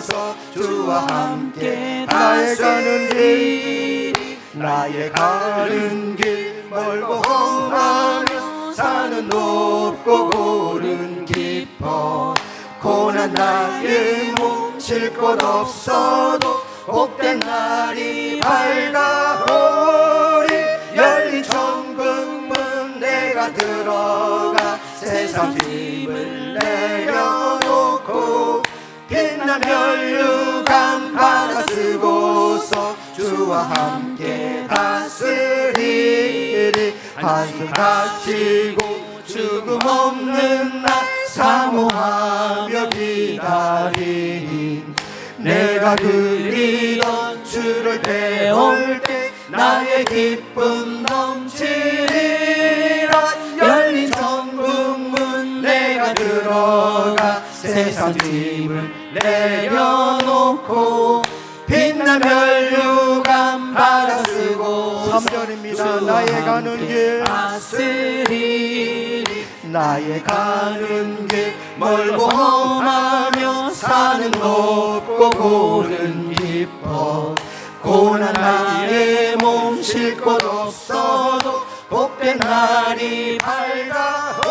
하시고서 주와 함께 하시리. 나의 가는 길 멀고 험하며 산은 높고 고른 깊어 고난 나의 몸 쉴 곳 없어도 복된 날이 밝아오리. 열린 천국문 내가 들어가 세상 짐을 내려놓고 빛난 멸류관 받아 쓰고서 주와 함께 다스리리. 한숨 가시고 죽음 없는 날 사모하며 기다리니 내가 그리던 주를 배울 때 나의 기쁨 넘치리라. 열린 천국문 내가 들어가 세상 짐을 내려놓고 빛난 멸류관 받아 쓰고 3절입니다. 나의 가는 길 다스리리. 나의 가는 길 멀고 험하며 산은 높고 고른 깊어 고난 나의 몸 쉴 곳 없어도 복된 날이 밝아오리.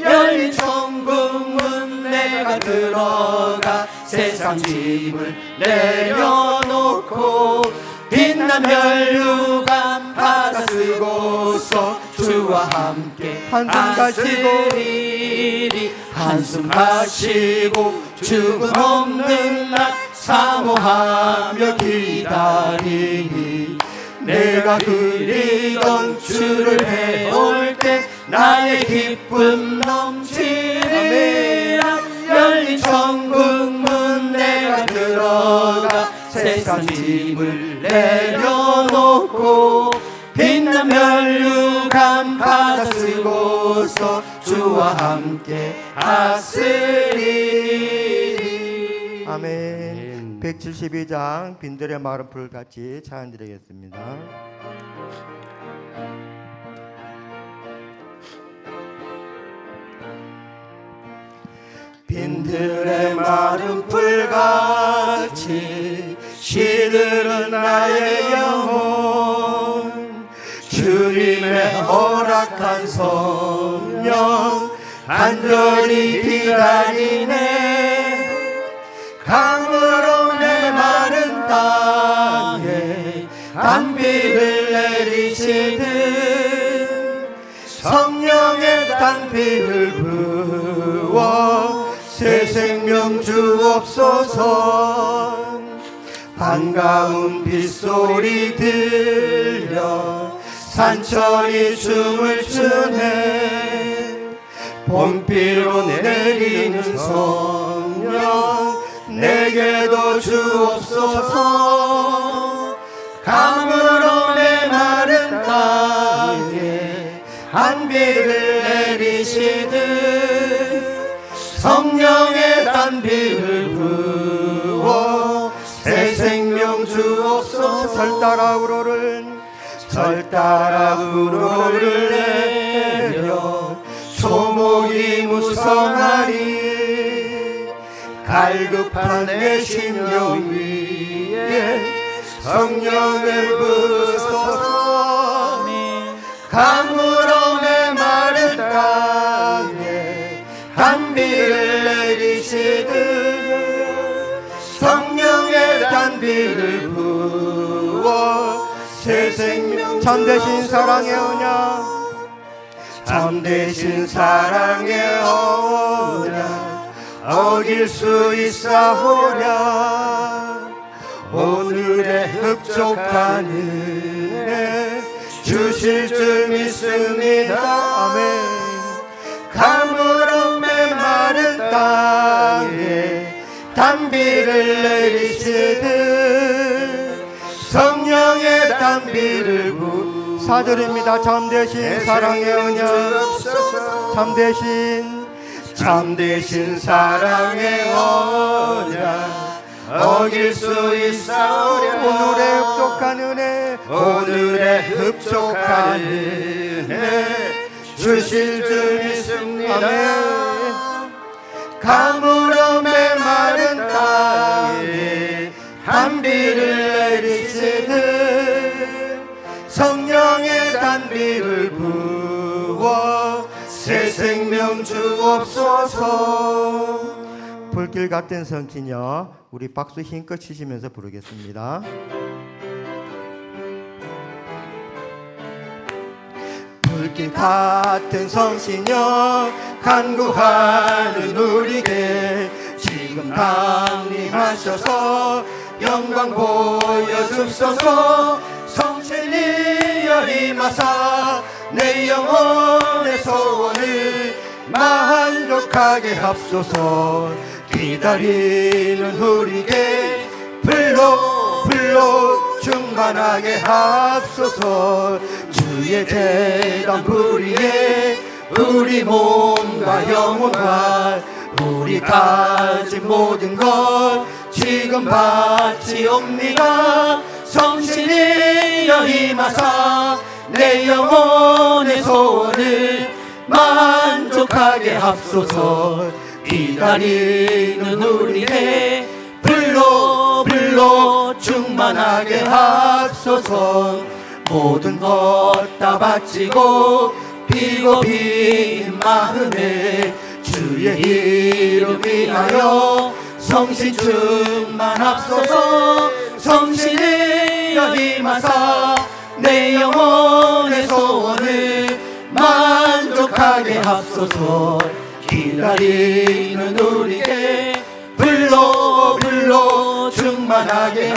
열린 천국문 내가 들어가 세상 짐을 내려놓고 빛난 멸류관 받아 쓰고서 주와 함께 한숨 가시고 한숨 가시고 죽음 없는 날 사모하며 기다리니 내가 그리던 주를 배울 때 나의 기쁨 넘치리라. 열린 천국문 내가 들어가 세상 짐을 내려놓고 빛난 멸류관 받아 쓰고서 주와 함께 하시리. 아멘. 172장 빈들의 마른 풀 같이 찬양드리겠습니다. 빈들의 마른 풀같이 시들은 나의 영혼 주님의 허락한 성령 간절히 기다리네. 강으로 메마른 땅에 단비를 내리시듯 성령의 단비를 부어 새 생명 주옵소서. 반가운 빗소리 들려 산천이 춤을 추네. 봄비로 내리는 성령 내게도 주옵소서. 강으로 메마른 땅에 한비를 내리시듯 성령의 단비를 부어 새 생명 주옵소서. 설따라우로를 내려 초목이 무성하리. 갈급한 내 심령 위에 성령을 부소서. 강으로 메마른 땅에 단비를 내리시듯 성령의 단비를 부어 새 생명 참되신 사랑의 언약 참되신 사랑의 언약 어길 수 있사오랴. 오늘의 흡족한 은혜 주실 줄 믿습니다. 아멘. 강으로 메마른 땅에 단비를 내리시듯 성령의 단비를 부 4절입니다. 참되신 사랑의 언약 참되신 사랑의 언약 어길 수 있사오랴. 오늘의 흡족한 은혜 주실 줄 믿습니다. 아멘. 강으로 메마른 땅 이름 주옵소서. 불길 같은 성신여, 우리 박수 힘껏 치시면서 부르겠습니다. 불길 같은 성신여, 간구하는 우리에게 지금 강림하셔서 영광 보여주소서. 성신이여 임하사 내 영혼의 소원을 만족하게 합소서. 기다리는 우리에게 불로 충만하게 합소서. 주의 재단 불위에 우리 몸과 영혼과 우리 가진 모든 것 지금 바치옵니다. 성신이여 임하사 내 영혼의 소원을 만족하게 합소서. 기다리는 우리의 불로 충만하게 합소서. 모든 것 다 바치고 비고 빈 마음에 주의 이름 위하여 성신 충만합소서. 성신이여 임하사 내 영혼의 소원을 만족하게 합소서. 기다리는 우리에게 불로 충만하게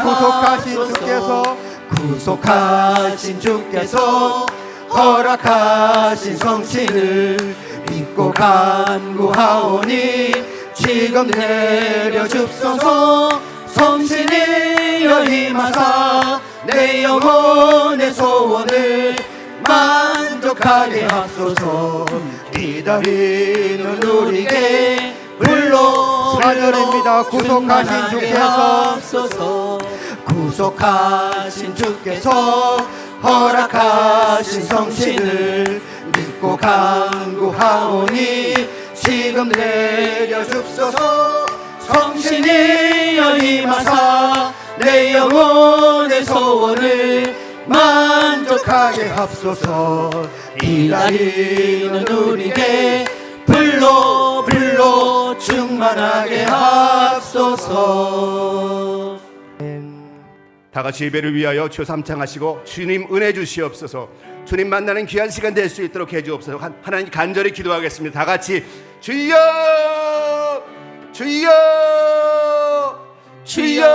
구속하신 주께서 허락하신 성신을 믿고 간구하오니 지금 내려줍소서. 성신이여 임하사 내 영혼의 소원을 만족하게 합소서. 기다리는 우리에게 불로 4절입니다. 구속하신 주께서 허락하신 성신을 믿고 간구하오니 지금 내려줍소서. 성신이여 임하사 내 영혼의 소원을 만족하게 합소서. 기다리는 우리에게 불로 충만하게 합소서. 다 같이 예배를 위하여 주 삼창하시고 주님 은혜 주시옵소서. 주님 만나는 귀한 시간 될 수 있도록 해주옵소서. 하나님 간절히 기도하겠습니다. 다 같이 주여 주여 주여.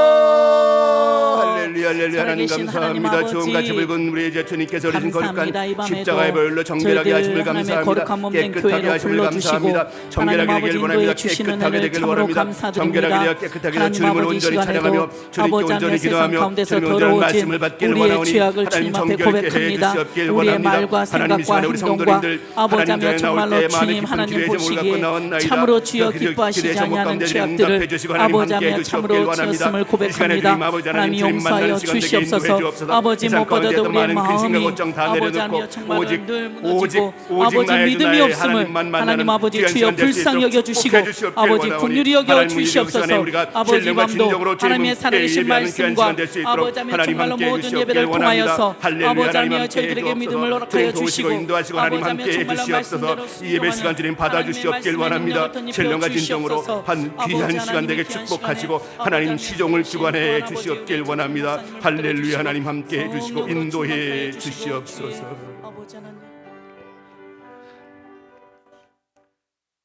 할렐루야 할렐루야. 하나님 감사합니다. 좋은 같이 붉은 우리 이제 주님께서 어리신 거룩한 십자가의 보혈로 정결하게 하심을 감사합니다. 깨끗하게 하심을 감사합니다. 정결하게 되길 원합니다. 깨끗하게 되길 원합니다. 정결하게 되어 깨끗하게 되어 주님을 온전히 찬양하며 주님께 온전히 기도하며 주님의 온전한 말씀을 받기를 원하오니 하나님 정결케 해주시옵길 원합니다. 하나님 이 시간에 우리 성도님들 하나님 전에 나올 때 마음에 깊은 기대의 점을 갖고 나왔나이다. 참으로 주여 기뻐하시지 아니하는 죄악들을 아버지하며 참으로 지었음을 고백합니다. 하나님 용서하여 주시옵소서. 아버지 무엇보다도 우리의 마음이 아버지하며 정말로 늘 무너지고 아버지 믿음이 없음을 하나님 아버지 주여 불쌍히 여겨주시고 아버지 긍휼히 여겨 주시옵소서. 아버지 밤도 하나님의 살아계신 말씀과 아버지하며 정말로 모든 예배를 통하여서 아버지하며 저희들에게 믿음을 허락하여 주시고 아버지하며 정말로 말씀대로 이 예배 시간 주님 받아주시옵길 원합니다. 신령과 진정으로 한 귀한 시간 되게 축복하시고 하나님 시종을 주관해 주시옵길 원합니다. 할렐루야. 하나님 함께 해주시고 인도해 주시옵소서.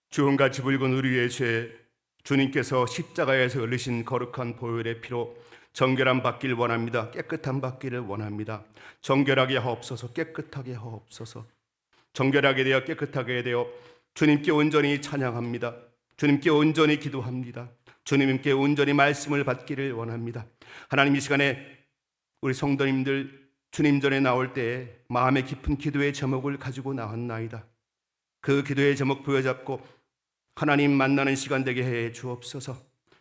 주홍같이 붉은 우리의 죄 주님께서 십자가에서 흘리신 거룩한 보혈의 피로 정결함 받길 원합니다. 깨끗함 받기를 원합니다. 정결하게 하옵소서. 깨끗하게 하옵소서. 정결하게 되어 깨끗하게 되어 주님께 온전히 찬양합니다. 주님께 온전히 기도합니다. 주님께 온전히 말씀을 받기를 원합니다. 하나님 이 시간에 우리 성도님들 주님 전에 나올 때에 마음의 깊은 기도의 제목을 가지고 나왔나이다. 그 기도의 제목 부여잡고 하나님 만나는 시간 되게 해 주옵소서.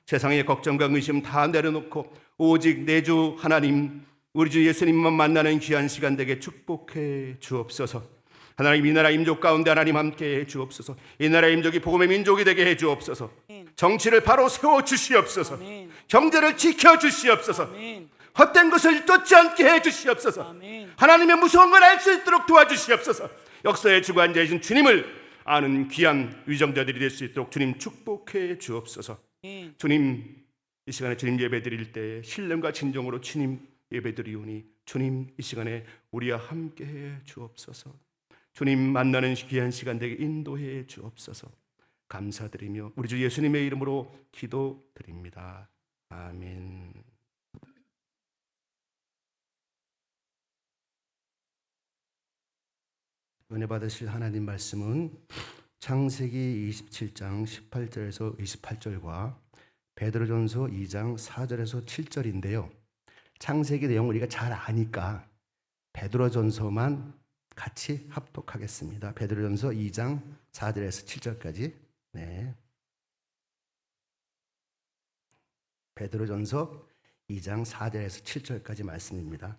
세상의 걱정과 의심 다 내려놓고 오직 내 주 하나님 우리 주 예수님만 만나는 귀한 시간 되게 축복해 주옵소서. 하나님 이 나라 임족 가운데 하나님 함께 해 주옵소서. 이 나라 임족이 복음의 민족이 되게 해 주옵소서. 정치를 바로 세워 주시옵소서. 경제를 지켜 주시옵소서. 헛된 것을 쫓지 않게 해 주시옵소서. 하나님의 무서운 걸 알 수 있도록 도와주시옵소서. 역사의 주관자이신 주님을 아는 귀한 위정자들이 될 수 있도록 주님 축복해 주옵소서. 주님, 이 시간에 주님 예배 드릴 때 신령과 진정으로 주님 예배 드리오니 주님 이 시간에 우리와 함께해 주옵소서. 주님 만나는 귀한 시간 되게 인도해 주옵소서. 감사드리며 우리 주 예수님의 이름으로 기도드립니다. 아멘. 은혜 받으실 하나님 말씀은 창세기 27장 18절에서 28절과 베드로전서 2장 4절에서 7절인데요. 창세기 내용을 우리가 잘 아니까 베드로전서만 같이 합독하겠습니다. 베드로전서 2장 4절에서 7절까지. 네. 베드로전서 2장 4절에서 7절까지 말씀입니다.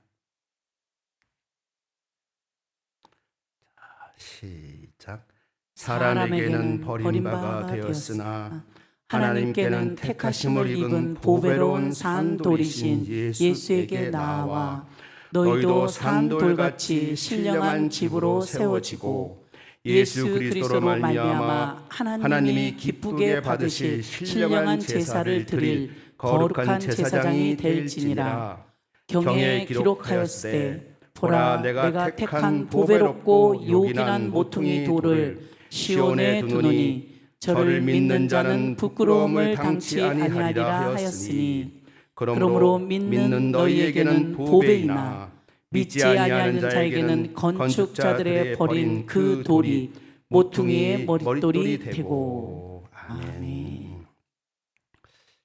자, 시작. 사람에게는 버림바가 되었으나 하나님께는 택하심을 입은 보배로운 산돌이신 예수에게 나와 너희도 산돌같이 신령한 집으로 세워지고 예수 그리스도로 말미암아 하나님이 기쁘게 받으실 신령한 제사를 드릴 거룩한 제사장이 될지니라. 경에 기록하였으되 보라 내가 택한 보배롭고 요긴한 모퉁이 돌을 시온에 두노니 저를 믿는 자는 부끄러움을 당치 아니하리라 하였으니 그러므로 믿는 너희에게는 보배이나 믿지 아니하는 자에게는 건축자들의 버린 그 돌이 모퉁이의 머릿돌이 되고. 아멘.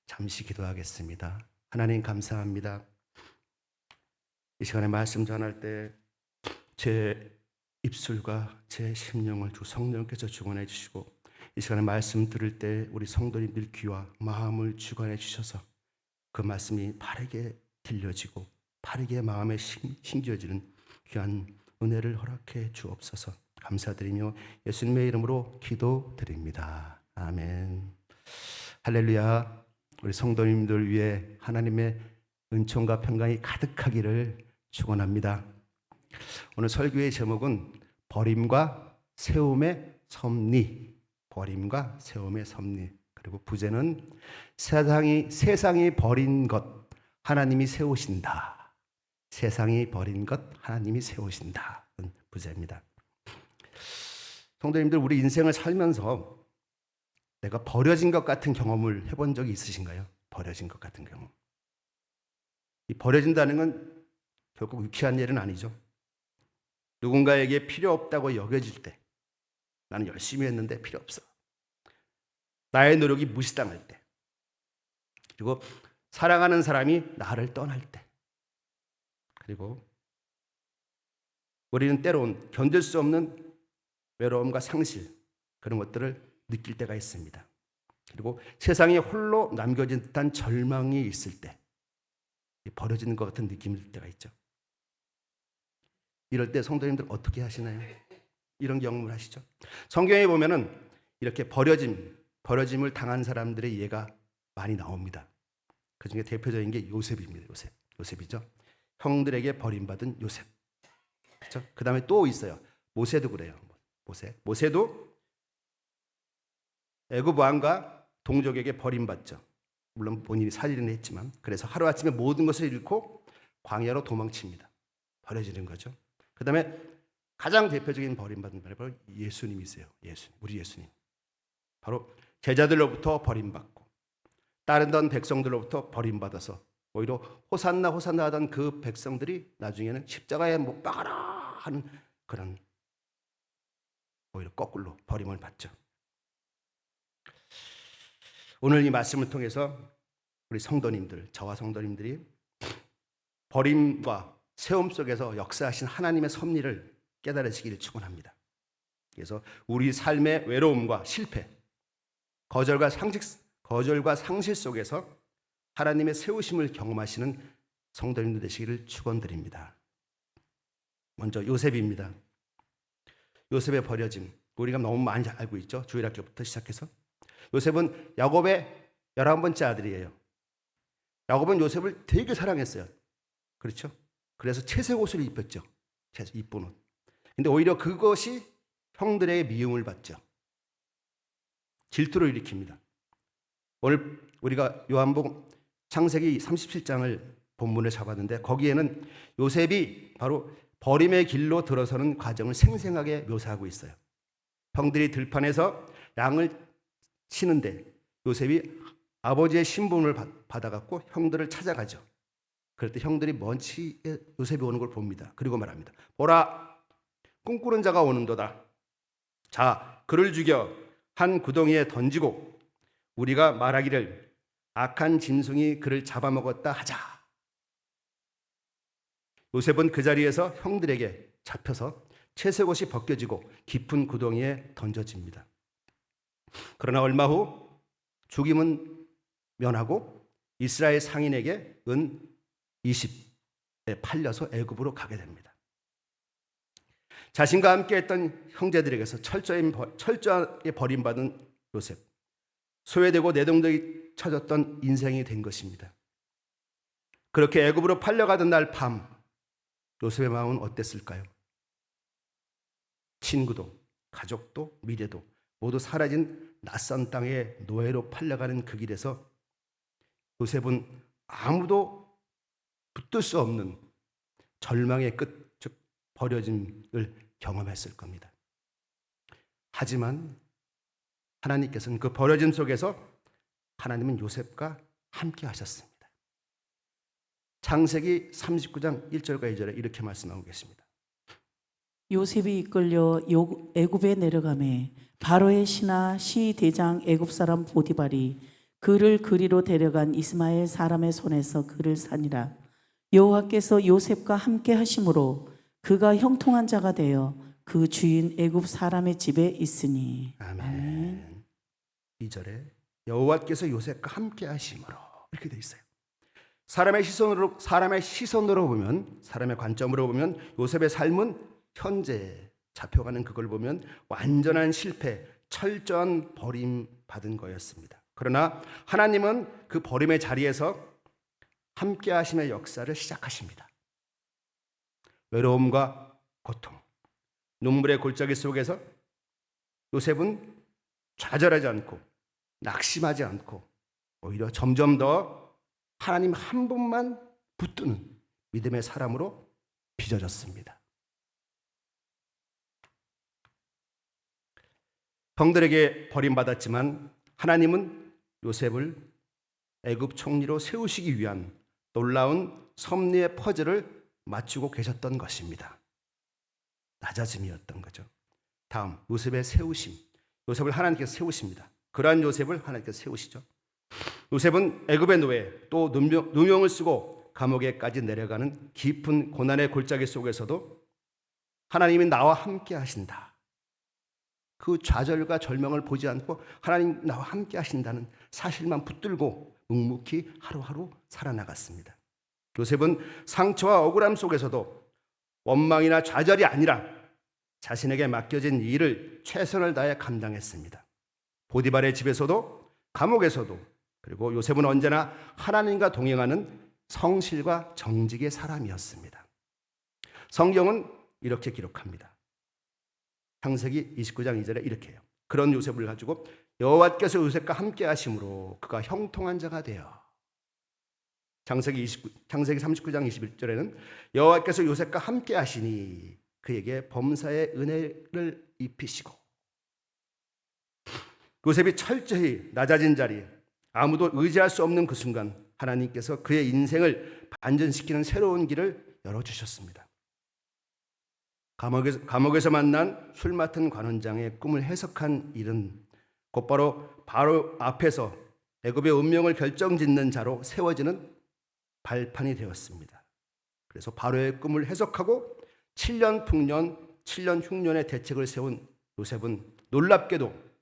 잠시 기도하겠습니다. 하나님 감사합니다. 이 시간에 말씀 전할 때 제 입술과 제 심령을 주 성령께서 주관해 주시고 이 시간에 말씀 들을 때 우리 성도님들 귀와 마음을 주관해 주셔서 그 말씀이 바르게 들려지고 바르게 마음에 심겨지는 귀한 은혜를 허락해 주옵소서. 감사드리며 예수님의 이름으로 기도드립니다. 아멘. 할렐루야. 우리 성도님들 위해 하나님의 은총과 평강이 가득하기를 축원합니다. 오늘 설교의 제목은 버림과 세움의 섭리. 버림과 세움의 섭리. 그리고 부제는 세상이 버린 것 하나님이 세우신다. 세상이 버린 것 하나님이 세우신다. 부제입니다. 성도님들, 우리 인생을 살면서 내가 버려진 것 같은 경험을 해본 적이 있으신가요? 버려진 것 같은 경험. 이 버려진다는 건 결국 유쾌한 일은 아니죠. 누군가에게 필요 없다고 여겨질 때, 나는 열심히 했는데 필요 없어. 나의 노력이 무시당할 때, 그리고 사랑하는 사람이 나를 떠날 때, 그리고 우리는 때론 견딜 수 없는 외로움과 상실, 그런 것들을 느낄 때가 있습니다. 그리고 세상에 홀로 남겨진 듯한 절망이 있을 때, 버려지는 것 같은 느낌이 들 때가 있죠. 이럴 때 성도님들 어떻게 하시나요? 이런 경험을 하시죠? 성경에 보면은 이렇게 버려짐을 당한 사람들의 예가 많이 나옵니다. 그 중에 대표적인 게 요셉입니다. 요셉이죠. 형들에게 버림받은 요셉. 그렇죠? 그 다음에 또 있어요. 모세도 그래요. 모세도 애굽 왕과 동족에게 버림받죠. 물론 본인이 살인은 했지만, 그래서 하루아침에 모든 것을 잃고 광야로 도망칩니다. 버려지는 거죠. 그 다음에 가장 대표적인 버림받은 분이 바로 예수님이세요. 우리 예수님. 바로 제자들로부터 버림받고 따르던 백성들로부터 버림받아서 오히려 호산나 하던 그 백성들이 나중에는 십자가에 못 박아라 하는 그런, 오히려 거꾸로 버림을 받죠. 오늘 이 말씀을 통해서 우리 성도님들, 저와 성도님들이 버림과 세움 속에서 역사하신 하나님의 섭리를 깨달으시기를 축원합니다. 그래서 우리 삶의 외로움과 실패, 거절과 상실 속에서 하나님의 세우심을 경험하시는 성도님들 되시기를 축원드립니다. 먼저 요셉입니다. 요셉의 버려짐, 우리가 너무 많이 알고 있죠. 주일학교부터 시작해서. 요셉은 야곱의 11번째 아들이에요. 야곱은 요셉을 되게 사랑했어요. 그렇죠? 그래서 채색 옷을 입혔죠. 이쁜 옷. 근데 오히려 그것이 형들에게 미움을 받죠. 질투를 일으킵니다. 오늘 우리가 요한복음 창세기 37장을 본문을 잡았는데 거기에는 요셉이 바로 버림의 길로 들어서는 과정을 생생하게 묘사하고 있어요. 형들이 들판에서 양을 치는데 요셉이 아버지의 신분을 받아갖고 형들을 찾아가죠. 그럴 때 형들이 먼치에 요셉이 오는 걸 봅니다. 그리고 말합니다. 보라, 꿈꾸는 자가 오는도다. 자, 그를 죽여 한 구덩이에 던지고 우리가 말하기를 악한 짐승이 그를 잡아먹었다 하자. 요셉은 그 자리에서 형들에게 잡혀서 채색옷이 벗겨지고 깊은 구덩이에 던져집니다. 그러나 얼마 후 죽임은 면하고 이스라엘 상인에게 은 20에 팔려서 애굽으로 가게 됩니다. 자신과 함께 했던 형제들에게서 철저하게 버림받은 요셉, 소외되고 내동댕이 쳐졌던 인생이 된 것입니다. 그렇게 애굽으로 팔려가던 날 밤 요셉의 마음은 어땠을까요? 친구도 가족도 미래도 모두 사라진 낯선 땅에 노예로 팔려가는 그 길에서 요셉은 아무도 붙들 수 없는 절망의 끝, 즉 버려짐을 경험했을 겁니다. 하지만 하나님께서는 그 버려짐 속에서 하나님은 요셉과 함께 하셨습니다. 창세기 39장 1절과 2절에 이렇게 말씀하고 계십니다. 요셉이 이끌려 애굽에 내려가매 바로의 신하 시대장 애굽 사람 보디발이 그를 그리로 데려간 이스마엘 사람의 손에서 그를 산이라. 여호와께서 요셉과 함께 하심으로 그가 형통한 자가 되어 그 주인 애굽 사람의 집에 있으니. 아멘. 2절에 여호와께서 요셉과 함께 하심으로 이렇게 돼 있어요. 사람의 시선으로 보면, 사람의 관점으로 보면 요셉의 삶은 현재 잡혀가는 그걸 보면 완전한 실패, 철저한 버림받은 거였습니다. 그러나 하나님은 그 버림의 자리에서 함께 하심의 역사를 시작하십니다. 외로움과 고통, 눈물의 골짜기 속에서 요셉은 좌절하지 않고 낙심하지 않고 오히려 점점 더 하나님 한 분만 붙드는 믿음의 사람으로 빚어졌습니다. 형들에게 버림받았지만 하나님은 요셉을 애굽 총리로 세우시기 위한 놀라운 섭리의 퍼즐을 맞추고 계셨던 것입니다. 낮아짐이었던 거죠. 다음, 요셉의 세우심. 요셉을 하나님께서 세우십니다. 그러한 요셉을 하나님께서 세우시죠. 요셉은 애굽의 노예, 또 누명을 쓰고 감옥에까지 내려가는 깊은 고난의 골짜기 속에서도 하나님이 나와 함께 하신다. 그 좌절과 절망을 보지 않고 하나님 나와 함께 하신다는 사실만 붙들고 묵묵히 하루하루 살아나갔습니다. 요셉은 상처와 억울함 속에서도 원망이나 좌절이 아니라 자신에게 맡겨진 일을 최선을 다해 감당했습니다. 보디발의 집에서도 감옥에서도, 그리고 요셉은 언제나 하나님과 동행하는 성실과 정직의 사람이었습니다. 성경은 이렇게 기록합니다. 창세기 29장 2절에 이렇게 해요. 그런 요셉을 가지고 여호와께서 요셉과 함께 하심으로 그가 형통한 자가 되어. 창세기 39장 21절에는 여호와께서 요셉과 함께 하시니 그에게 범사의 은혜를 입히시고. 요셉이 철저히 낮아진 자리, 아무도 의지할 수 없는 그 순간 하나님께서 그의 인생을 반전시키는 새로운 길을 열어주셨습니다. 감옥에서 만난 술 맡은 관원장의 꿈을 해석한 일은 곧바로 바로 앞에서 애굽의 운명을 결정짓는 자로 세워지는 발판이 되었습니다. 그래서 바로의 꿈을 해석하고 7년 풍년, 7년 흉년의 대책을 세운 요셉은 놀랍게도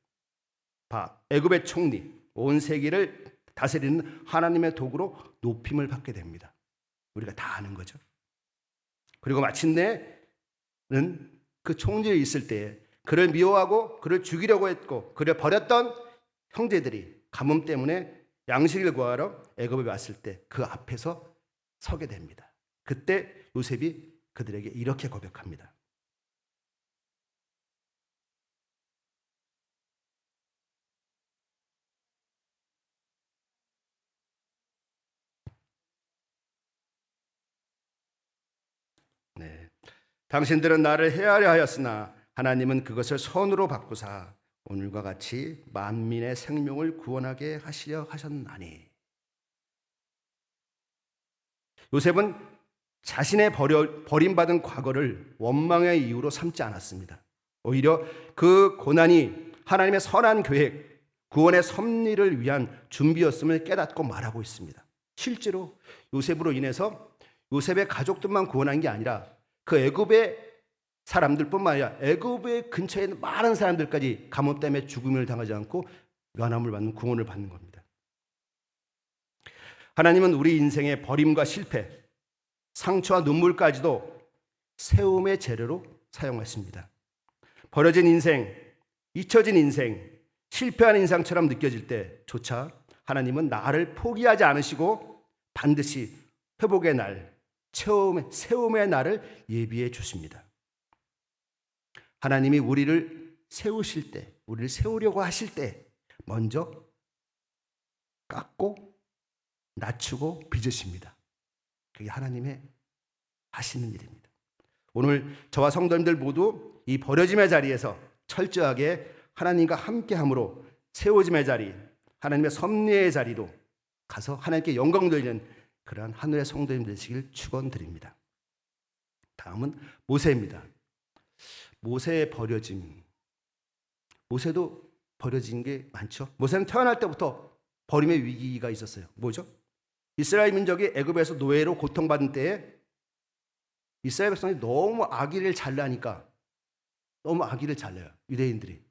애굽의 총리, 온 세계를 다스리는 하나님의 도구로 높임을 받게 됩니다. 우리가 다 아는 거죠. 그리고 마침내는 그 총리에 있을 때에 그를 미워하고 그를 죽이려고 했고 그를 버렸던 형제들이 가뭄 때문에 양식을 구하러 애굽에 왔을 때 그 앞에서 서게 됩니다. 그때 요셉이 그들에게 이렇게 고백합니다. 당신들은 나를 해하려 하였으나 하나님은 그것을 선으로 바꾸사 오늘과 같이 만민의 생명을 구원하게 하시려 하셨나니. 요셉은 자신의 버림받은 과거를 원망의 이유로 삼지 않았습니다. 오히려 그 고난이 하나님의 선한 계획, 구원의 섭리를 위한 준비였음을 깨닫고 말하고 있습니다. 실제로 요셉으로 인해서 요셉의 가족들만 구원한 게 아니라 그 애굽의 사람들뿐만 아니라 애굽의 근처에 있는 많은 사람들까지 가뭄 때문에 죽음을 당하지 않고 면함을 받는 구원을 받는 겁니다. 하나님은 우리 인생의 버림과 실패, 상처와 눈물까지도 세움의 재료로 사용하십니다. 버려진 인생, 잊혀진 인생, 실패한 인생처럼 느껴질 때조차 하나님은 나를 포기하지 않으시고 반드시 회복의 날, 세움의 날을 예비해 주십니다. 하나님이 우리를 세우실 때, 우리를 세우려고 하실 때 먼저 깎고 낮추고 빚으십니다. 그게 하나님의 하시는 일입니다. 오늘 저와 성도님들 모두 이 버려짐의 자리에서 철저하게 하나님과 함께함으로 세워짐의 자리, 하나님의 섭리의 자리로 가서 하나님께 영광 돌리는 그러한 하늘의 성도님 되시길 축원드립니다. 다음은 모세입니다. 모세의 버려짐. 모세도 버려진 게 많죠. 모세는 태어날 때부터 버림의 위기가 있었어요. 뭐죠? 이스라엘 민족이 애굽에서 노예로 고통받은 때에 이스라엘 백성이 너무 아기를 잘나니까, 너무 아기를 잘나요. 유대인들이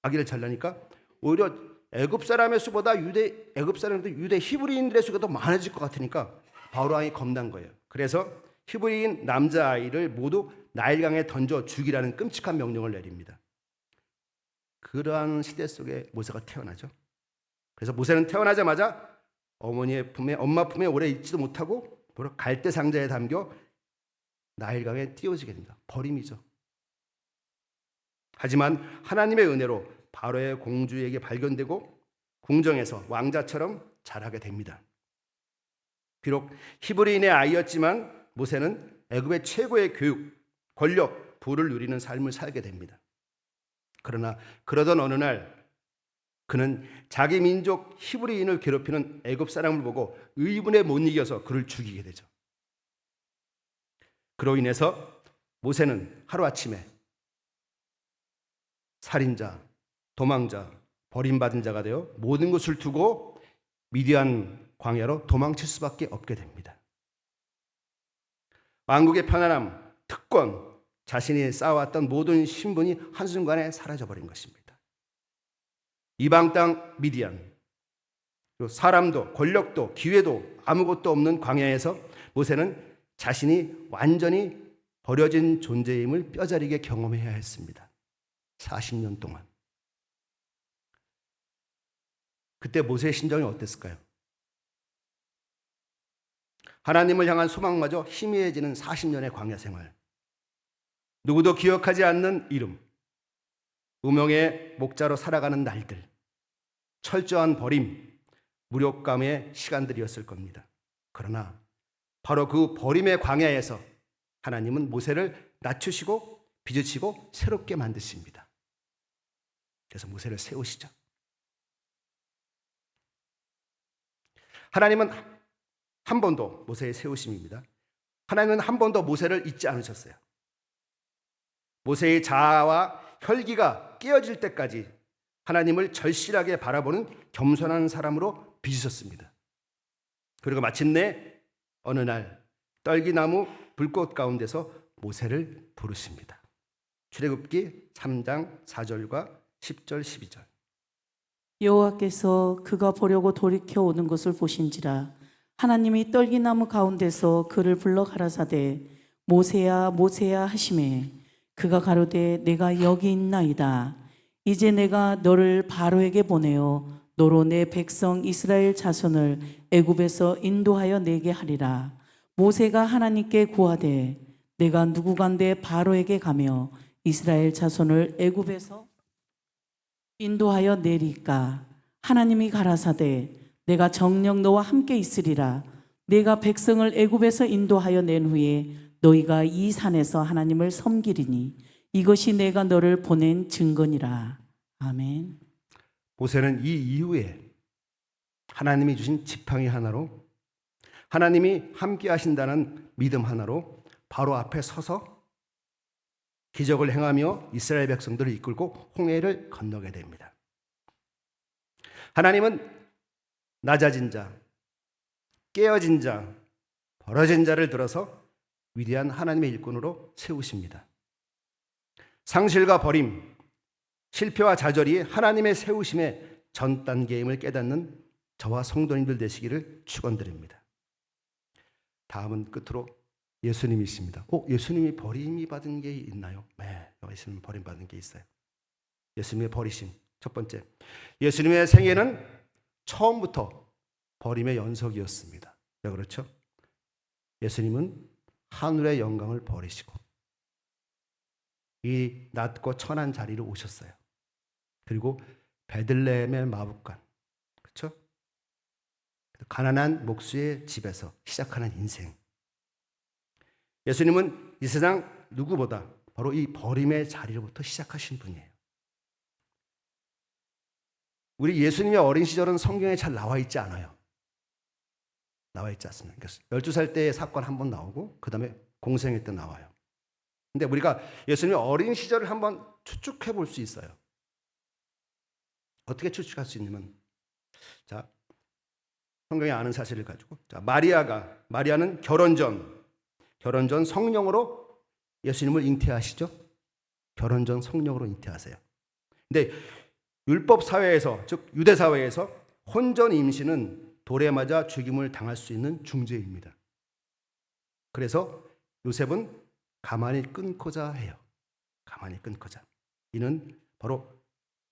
아기를 잘나니까 오히려 애굽 사람의 수보다 애굽 사람들 유대 히브리인들의 수가 더 많아질 것 같으니까 바로 왕이 겁난 거예요. 그래서 히브리인 남자 아이를 모두 나일강에 던져 죽이라는 끔찍한 명령을 내립니다. 그러한 시대 속에 모세가 태어나죠. 그래서 모세는 태어나자마자 어머니의 품에, 엄마 품에 오래 있지도 못하고 갈대 상자에 담겨 나일강에 띄워지게 됩니다. 버림이죠. 하지만 하나님의 은혜로 바로의 공주에게 발견되고 궁정에서 왕자처럼 자라게 됩니다. 비록 히브리인의 아이였지만 모세는 애굽의 최고의 교육, 권력, 부를 누리는 삶을 살게 됩니다. 그러나 그러던 어느 날 그는 자기 민족 히브리인을 괴롭히는 애굽 사람을 보고 의분에 못 이겨서 그를 죽이게 되죠. 그로 인해서 모세는 하루아침에 살인자, 도망자, 버림받은 자가 되어 모든 것을 두고 미디안 광야로 도망칠 수밖에 없게 됩니다. 왕국의 편안함, 특권, 자신이 쌓아왔던 모든 신분이 한순간에 사라져버린 것입니다. 이방 땅 미디안, 사람도 권력도 기회도 아무것도 없는 광야에서 모세는 자신이 완전히 버려진 존재임을 뼈저리게 경험해야 했습니다. 40년 동안. 그때 모세의 심정이 어땠을까요? 하나님을 향한 소망마저 희미해지는 40년의 광야 생활. 누구도 기억하지 않는 이름, 무명의 목자로 살아가는 날들, 철저한 버림, 무력감의 시간들이었을 겁니다. 그러나 바로 그 버림의 광야에서 하나님은 모세를 낮추시고 빚으시고 새롭게 만드십니다. 그래서 모세를 세우시죠. 하나님은 한 번도 모세의 세우심입니다. 하나님은 한 번도 모세를 잊지 않으셨어요. 모세의 자아와 혈기가 깨어질 때까지 하나님을 절실하게 바라보는 겸손한 사람으로 빚으셨습니다. 그리고 마침내 어느 날 떨기나무 불꽃 가운데서 모세를 부르십니다. 출애굽기 3장 4절과 10절 12절. 여호와께서 그가 보려고 돌이켜 오는 것을 보신지라 하나님이 떨기나무 가운데서 그를 불러 가라사대 모세야 모세야 하시매 그가 가로되 내가 여기 있나이다. 이제 내가 너를 바로에게 보내어 너로 내 백성 이스라엘 자손을 애굽에서 인도하여 내게 하리라. 모세가 하나님께 구하되 내가 누구간데 바로에게 가며 이스라엘 자손을 애굽에서 인도하여 내리까. 하나님이 가라사대 내가 정녕 너와 함께 있으리라. 내가 백성을 애굽에서 인도하여 낸 후에 너희가 이 산에서 하나님을 섬기리니 이것이 내가 너를 보낸 증거니라. 아멘. 모세는 이 이후에 하나님이 주신 지팡이 하나로, 하나님이 함께 하신다는 믿음 하나로 바로 앞에 서서 기적을 행하며 이스라엘 백성들을 이끌고 홍해를 건너게 됩니다. 하나님은 낮아진 자, 깨어진 자, 벌어진 자를 들어서 위대한 하나님의 일꾼으로 세우십니다. 상실과 버림, 실패와 좌절이 하나님의 세우심의 전 단계임을 깨닫는 저와 성도님들 되시기를 축원드립니다. 다음은 끝으로 예수님이십니다. 예수님이 버림이 받은 게 있나요? 네, 예수님 버림받은 게 있어요. 예수님의 버리심. 첫 번째, 예수님의 생애는 처음부터 버림의 연속이었습니다. 왜 그렇죠? 예수님은 하늘의 영광을 버리시고 이 낮고 천한 자리로 오셨어요. 그리고 베들레헴의 마부간, 그렇죠? 가난한 목수의 집에서 시작하는 인생. 예수님은 이 세상 누구보다 바로 이 버림의 자리로부터 시작하신 분이에요. 우리 예수님의 어린 시절은 성경에 잘 나와 있지 않아요. 나와 있지 않습니다. 12살 때의 사건 한번 나오고 그 다음에 공생애 때 나와요. 근데 우리가 예수님의 어린 시절을 한번 추측해 볼 수 있어요. 어떻게 추측할 수 있냐면, 자, 성경에 아는 사실을 가지고, 자, 마리아는 결혼 전 성령으로 예수님을 잉태하시죠. 결혼 전 성령으로 잉태하세요. 근데 율법 사회에서, 즉 유대 사회에서 혼전 임신은 돌에 맞아 죽임을 당할 수 있는 중죄입니다. 그래서 요셉은 가만히 끊고자 해요. 가만히 끊고자. 이는 바로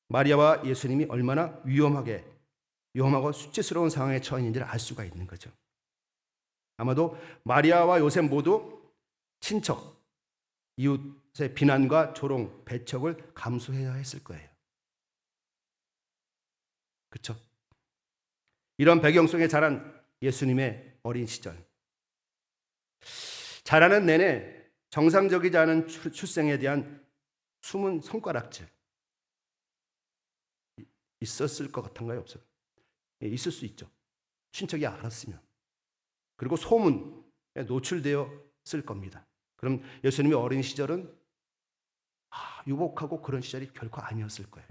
마리아와 예수님이 얼마나 위험하고 수치스러운 상황에 처해 있는지를 알 수가 있는 거죠. 아마도 마리아와 요셉 모두 친척, 이웃의 비난과 조롱, 배척을 감수해야 했을 거예요. 그렇죠? 이런 배경 속에 자란 예수님의 어린 시절. 자라는 내내 정상적이지 않은 출생에 대한 숨은 손가락질 있었을 것 같은가요? 없어요? 있을 수 있죠. 친척이 알았으면. 그리고 소문에 노출되었을 겁니다. 그럼 예수님의 어린 시절은 유복하고 그런 시절이 결코 아니었을 거예요.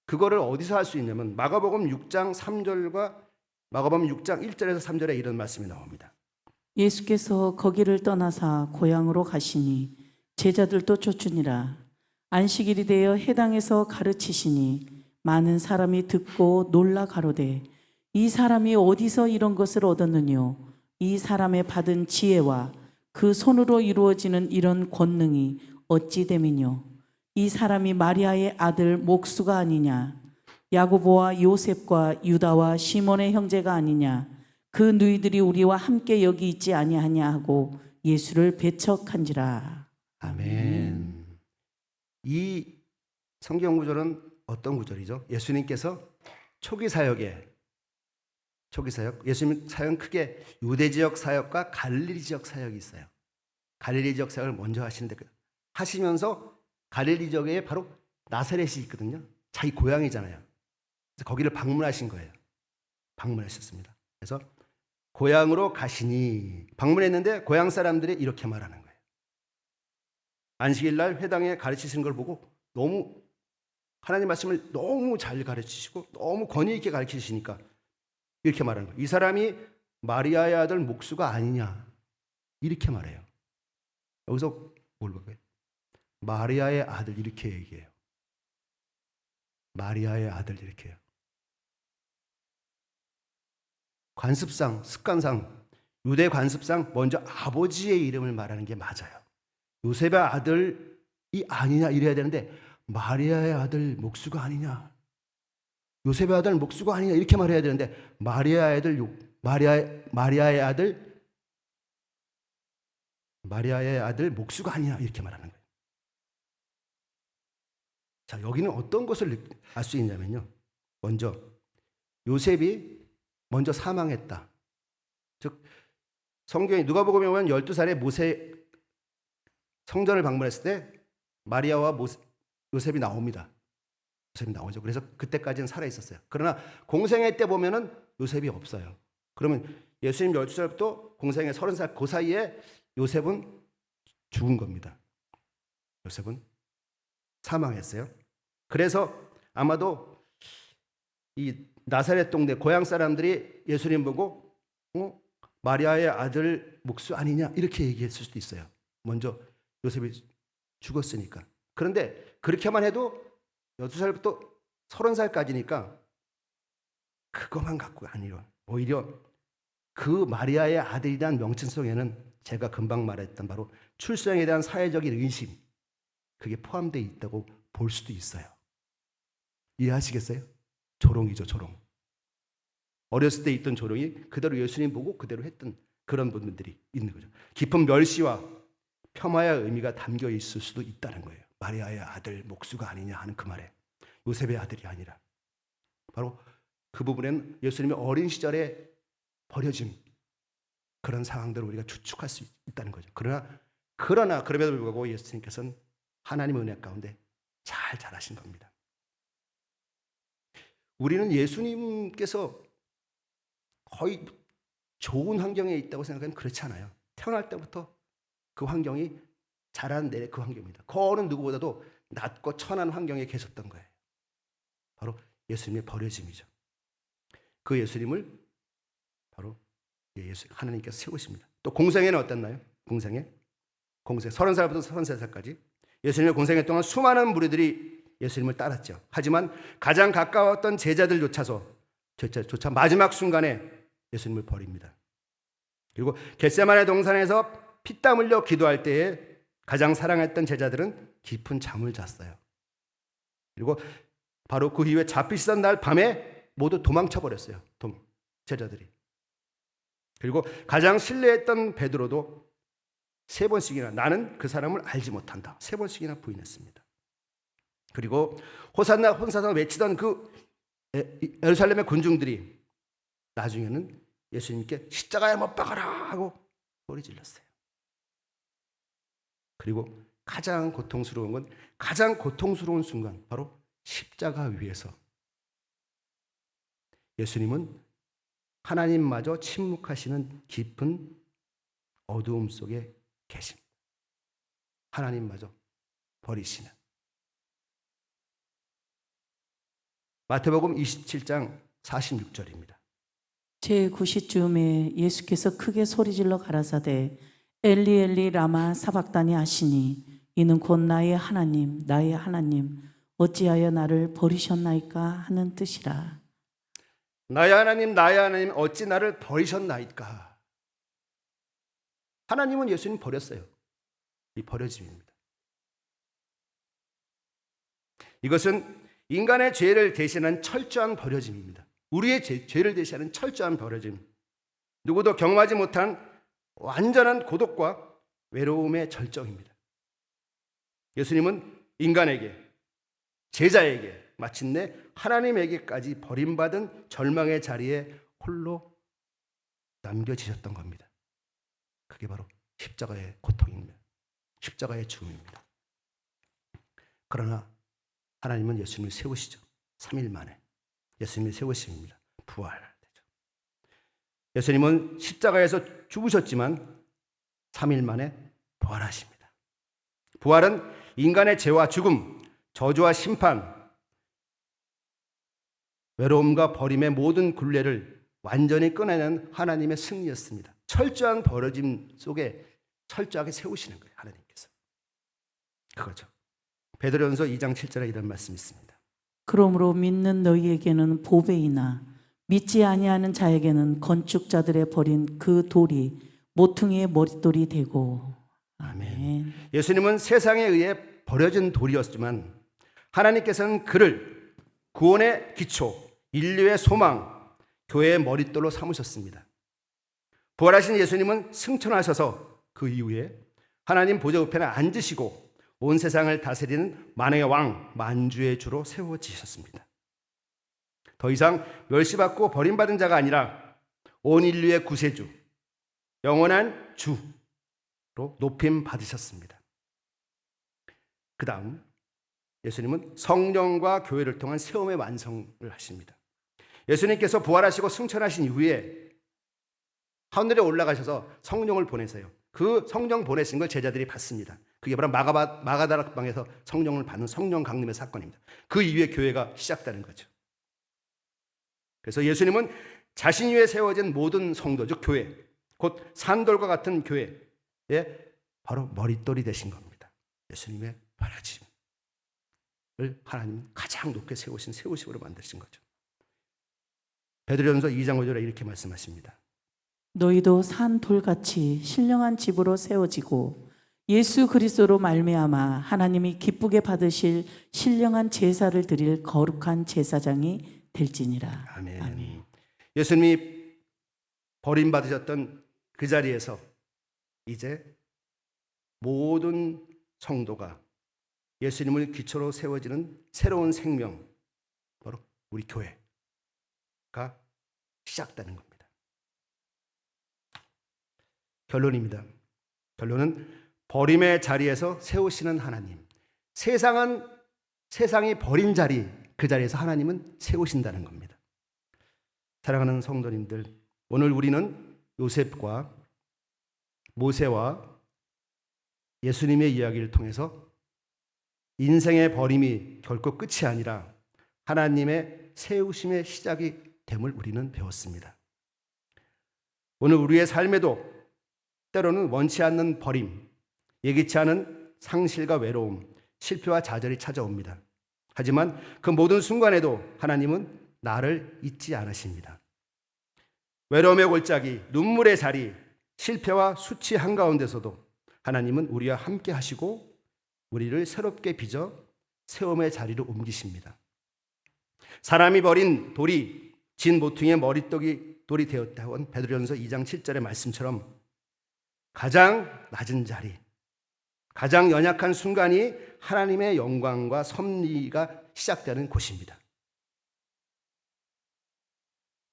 그거를 어디서 할 수 있냐면 마가복음 6장 3절과 마가복음 6장 1절에서 3절에 이런 말씀이 나옵니다. 예수께서 거기를 떠나사 고향으로 가시니 제자들도 쫓으니라. 안식일이 되어 회당에서 가르치시니 많은 사람이 듣고 놀라 가로되 이 사람이 어디서 이런 것을 얻었느뇨? 이 사람의 받은 지혜와 그 손으로 이루어지는 이런 권능이 어찌 됨이뇨? 이 사람이 마리아의 아들 목수가 아니냐? 야고보와 요셉과 유다와 시몬의 형제가 아니냐? 그 누이들이 우리와 함께 여기 있지 아니하냐 하고 예수를 배척한지라. 아멘. 이 성경 구절은 어떤 구절이죠? 예수님께서 초기 사역, 예수님 사역은 크게 유대 지역 사역과 갈릴리 지역 사역이 있어요. 갈릴리 지역 사역을 먼저 하시면서 갈릴리 지역에 바로 나사렛이 있거든요. 자기 고향이잖아요. 그래서 거기를 방문하신 거예요. 방문하셨습니다. 그래서 고향으로 가시니 방문했는데 고향 사람들이 이렇게 말하는 거예요. 안식일 날 회당에 가르치시는 걸 보고 너무 하나님 말씀을 너무 잘 가르치시고 너무 권위 있게 가르치시니까 이렇게 말하는 거예요. 이 사람이 마리아의 아들 목수가 아니냐 이렇게 말해요. 여기서 뭘 볼까요? 마리아의 아들 이렇게 얘기해요. 마리아의 아들 이렇게 해요. 관습상, 습관상, 유대 관습상 먼저 아버지의 이름을 말하는 게 맞아요. 요셉의 아들이 아니냐 이래야 되는데 마리아의 아들 목수가 아니냐, 요셉의 아들 목수가 아니냐 이렇게 말해야 되는데 마리아의 아들 목수가 아니냐 이렇게 말하는 거예요. 자, 여기는 어떤 것을 알 수 있냐면요. 먼저 요셉이 먼저 사망했다. 즉 성경이 누가복음에 보면 12살에 모세 성전을 방문했을 때 마리아와 요셉이 나옵니다. 요셉이 나오죠. 그래서 그때까지는 살아 있었어요. 그러나 공생애 때 보면은 요셉이 없어요. 그러면 예수님 12살부터 공생애 30살 그 사이에 요셉은 죽은 겁니다. 요셉은 사망했어요. 그래서 아마도 이 나사렛 동네 고향 사람들이 예수님 보고 마리아의 아들 목수 아니냐 이렇게 얘기했을 수도 있어요. 먼저 요셉이 죽었으니까. 그런데 그렇게만 해도 12살부터 30살까지니까 그것만 갖고 아니요. 오히려 그 마리아의 아들이란 명칭 속에는 제가 금방 말했던 바로 출생에 대한 사회적인 의심 그게 포함되어 있다고 볼 수도 있어요. 이해하시겠어요? 조롱이죠, 조롱. 어렸을 때 있던 조롱이 그대로 예수님 보고 그대로 했던 그런 분들이 있는 거죠. 깊은 멸시와 폄하의 의미가 담겨 있을 수도 있다는 거예요. 마리아의 아들 목수가 아니냐 하는 그 말에 요셉의 아들이 아니라 바로 그 부분에는 예수님의 어린 시절에 버려진 그런 상황들을 우리가 추측할 수 있다는 거죠. 그러나 그럼에도 불구하고 예수님께서는 하나님의 은혜 가운데 잘 자라신 겁니다. 우리는 예수님께서 거의 좋은 환경에 있다고 생각하면 그렇지 않아요. 태어날 때부터 그 환경이 자란 내 그 환경입니다. 그 어느 누구보다도 낮고 천한 환경에 계셨던 거예요. 바로 예수님의 버려짐이죠. 그 예수님을 바로 하나님께서 세우십니다. 또 공생애는 어땠나요? 공생 30살부터 33살까지 예수님의 공생애 동안 수많은 무리들이 예수님을 따랐죠. 하지만 가장 가까웠던 제자들조차 마지막 순간에 예수님을 버립니다. 그리고 겟세마네 동산에서 피땀 흘려 기도할 때에 가장 사랑했던 제자들은 깊은 잠을 잤어요. 그리고 바로 그 이후에 잡히시던 날 밤에 모두 도망쳐 버렸어요. 제자들이. 그리고 가장 신뢰했던 베드로도 3번씩이나 나는 그 사람을 알지 못한다. 3번씩이나 부인했습니다. 그리고 호산나 혼사서 외치던 그 예루살렘의 군중들이 나중에는 예수님께 십자가에 못 박아라 하고 소리 질렀어요. 그리고 가장 고통스러운 순간 바로 십자가 위에서 예수님은 하나님마저 침묵하시는 깊은 어두움 속에 계십니다. 하나님마저 버리시는. 마태복음 27장 46절입니다. 제90쯤에 예수께서 크게 소리질러 가라사대 엘리 엘리 라마 사박다니 하시니 이는 곧 나의 하나님 어찌하여 나를 버리셨나이까 하는 뜻이라. 나의 하나님 어찌 나를 버리셨나이까. 하나님은 예수님 버렸어요. 이 버려짐입니다. 이것은 인간의 죄를 대신한 철저한 버려짐입니다. 우리의 죄를 대신하는 철저한 버려짐. 누구도 경험하지 못한 완전한 고독과 외로움의 절정입니다. 예수님은 인간에게, 제자에게, 마침내 하나님에게까지 버림받은 절망의 자리에 홀로 남겨지셨던 겁니다. 그게 바로 십자가의 고통입니다. 십자가의 죽음입니다. 그러나 하나님은 예수님을 세우시죠. 3일 만에 예수님을 세우십니다. 부활되죠. 예수님은 십자가에서 죽으셨지만 3일 만에 부활하십니다. 부활은 인간의 죄와 죽음, 저주와 심판, 외로움과 버림의 모든 굴레를 완전히 끊어내는 하나님의 승리였습니다. 철저한 버려짐 속에 철저하게 세우시는 거예요. 하나님께서. 그거죠. 베드로전서 2장 7절에 이런 말씀이 있습니다. 그러므로 믿는 너희에게는 보배이나 믿지 아니하는 자에게는 건축자들의 버린 그 돌이 모퉁이의 머릿돌이 되고. 아멘. 예수님은 세상에 의해 버려진 돌이었지만 하나님께서는 그를 구원의 기초, 인류의 소망, 교회의 머릿돌로 삼으셨습니다. 부활하신 예수님은 승천하셔서 그 이후에 하나님 보좌 우편에 앉으시고 온 세상을 다스리는 만왕의 왕, 만주의 주로 세워지셨습니다. 더 이상 멸시받고 버림받은 자가 아니라 온 인류의 구세주, 영원한 주로 높임 받으셨습니다. 그 다음 예수님은 성령과 교회를 통한 세움의 완성을 하십니다. 예수님께서 부활하시고 승천하신 이후에 하늘에 올라가셔서 성령을 보내세요. 그 성령 보내신 걸 제자들이 받습니다. 그게 바로 마가다락방에서 성령을 받는 성령 강림의 사건입니다. 그 이후에 교회가 시작되는 거죠. 그래서 예수님은 자신 위에 세워진 모든 성도, 즉 교회, 곧 산돌과 같은 교회에 바로 머릿돌이 되신 겁니다. 예수님의 바라짐을 하나님은 가장 높게 세우신 세우심으로 만드신 거죠. 베드로전서 2장 5절에 이렇게 말씀하십니다. 너희도 산 돌같이 신령한 집으로 세워지고 예수 그리스도로 말미암아 하나님이 기쁘게 받으실 신령한 제사를 드릴 거룩한 제사장이 될지니라. 아멘. 아멘. 예수님이 버림받으셨던 그 자리에서 이제 모든 성도가 예수님을 기초로 세워지는 새로운 생명, 바로 우리 교회가 시작되는 겁니다. 결론입니다. 결론은 버림의 자리에서 세우시는 하나님. 세상이 버린 자리, 그 자리에서 하나님은 세우신다는 겁니다. 사랑하는 성도님들, 오늘 우리는 요셉과 모세와 예수님의 이야기를 통해서 인생의 버림이 결코 끝이 아니라 하나님의 세우심의 시작이 됨을 우리는 배웠습니다. 오늘 우리의 삶에도 때로는 원치 않는 버림, 예기치 않은 상실과 외로움, 실패와 좌절이 찾아옵니다. 하지만 그 모든 순간에도 하나님은 나를 잊지 않으십니다. 외로움의 골짜기, 눈물의 자리, 실패와 수치 한가운데서도 하나님은 우리와 함께 하시고 우리를 새롭게 빚어 세움의 자리로 옮기십니다. 사람이 버린 돌이 진 모퉁이의 머릿돌이 되었다고 한 베드로전서 2장 7절의 말씀처럼 가장 낮은 자리, 가장 연약한 순간이 하나님의 영광과 섭리가 시작되는 곳입니다.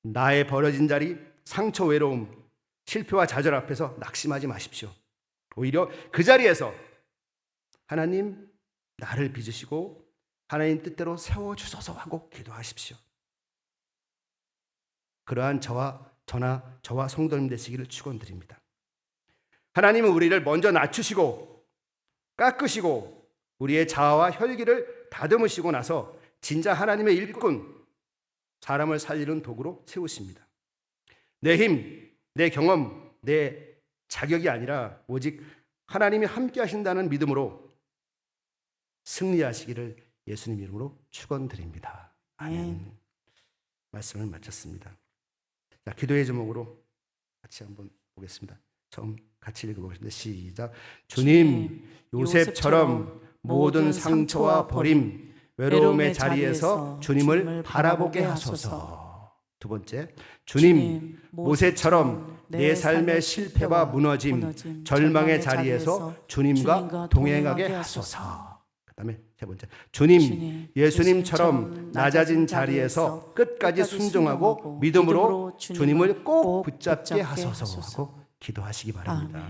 나의 버려진 자리, 상처, 외로움, 실패와 좌절 앞에서 낙심하지 마십시오. 오히려 그 자리에서 하나님 나를 빚으시고 하나님 뜻대로 세워주소서 하고 기도하십시오. 그러한 저와 성도님 되시기를 축원드립니다. 하나님은 우리를 먼저 낮추시고 깎으시고 우리의 자아와 혈기를 다듬으시고 나서 진짜 하나님의 일꾼, 사람을 살리는 도구로 세우십니다. 내 힘, 내 경험, 내 자격이 아니라 오직 하나님이 함께 하신다는 믿음으로 승리하시기를 예수님 이름으로 축원드립니다. 아멘. 말씀을 마쳤습니다. 자, 기도의 제목으로 같이 한번 보겠습니다. 처음 같이 읽어보겠습니다. 시작. 주님, 요셉처럼 모든 상처와 버림, 외로움의 자리에서 주님을 바라보게 하소서. 두 번째, 주님, 모세처럼 내 삶의 실패와 무너짐, 절망의 자리에서 주님과 동행하게 하소서. 그 다음에 세 번째, 주님, 예수님처럼 낮아진 자리에서 끝까지 순종하고 믿음으로 주님을 꼭 붙잡게 하소서 하고 기도하시기 바랍니다.